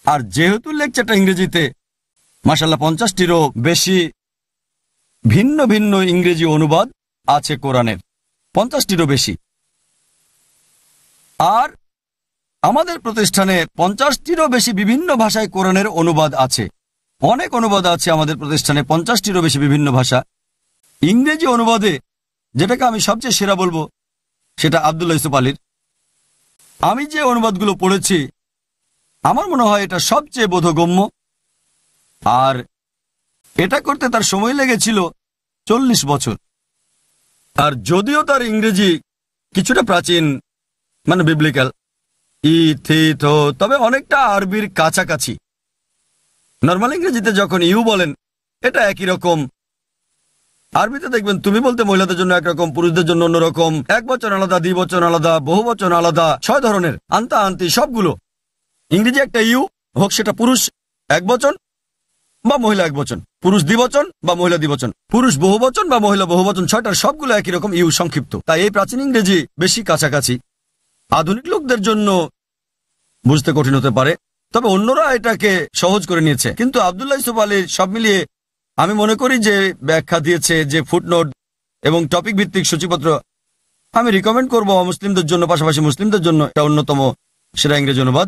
আর যেহেতু লেকচারটা ইংরেজিতে, মাশাআল্লাহ 50টিরও বেশি ভিন্ন ভিন্ন ইংরেজি অনুবাদ আছে কোরআনের, 50টিরও বেশি। আর আমাদের প্রতিষ্ঠানে 50টিরও বেশি বিভিন্ন ভাষায় কোরআনের অনুবাদ আছে। অনেক অনুবাদ আছে আমাদের প্রতিষ্ঠানে, 50টিরও বেশি বিভিন্ন ভাষা। ইংরেজি অনুবাদে যেটাকে আমি সবচেয়ে সেরা বলবো সেটা আব্দুল্লাহ ইউসুফ আলীর। আমি যে অনুবাদগুলো পড়েছি আমার মনে হয় এটা সবচেয়ে বোধগম্য। আর এটা করতে তার সময় লেগেছিল 40 বছর। আর যদিও তার ইংরেজি কিছুটা প্রাচীন, মানে বিবলিক্যাল, তবে অনেকটা আরবির কাছাকাছি। নর্মাল ইংরেজিতে যখন ইউ বলেন এটা একই রকম, আরবিতে দেখবেন তুমি বলতে মহিলাদের জন্য একরকম, পুরুষদের জন্য অন্যরকম, এক বচন আলাদা, দ্বিবচন আলাদা, বহু বচন আলাদা, 6 ধরনের, আন্তা আন্তি সবগুলো। ইংরেজি একটা ইউ হোক সেটা পুরুষ এক বচন বা মহিলা এক বচন, পুরুষ দ্বিবচন বা মহিলা দ্বিবচন, পুরুষ বহু বচন বা মহিলা বহু বচন, 6টার সবগুলো একই রকম ইউ সংক্ষিপ্ত। তাই এই প্রাচীন ইংরেজি বেশি কাছাকাছি। আধুনিক লোকদের জন্য বুঝতে কঠিন হতে পারে, তবে অন্যরা এটাকে সহজ করে নিয়েছে। কিন্তু আব্দুল্লাহ ইউসুফ আলীর সব মিলিয়ে আমি মনে করি যে ব্যাখ্যা দিয়েছে, যে ফুটনোট এবং টপিক ভিত্তিক সূচিপত্র, আমি রিকমেন্ড করব অমুসলিমদের জন্য, পাশাপাশি মুসলিমদের জন্য এটা অন্যতম সেরা ইংরেজি অনুবাদ।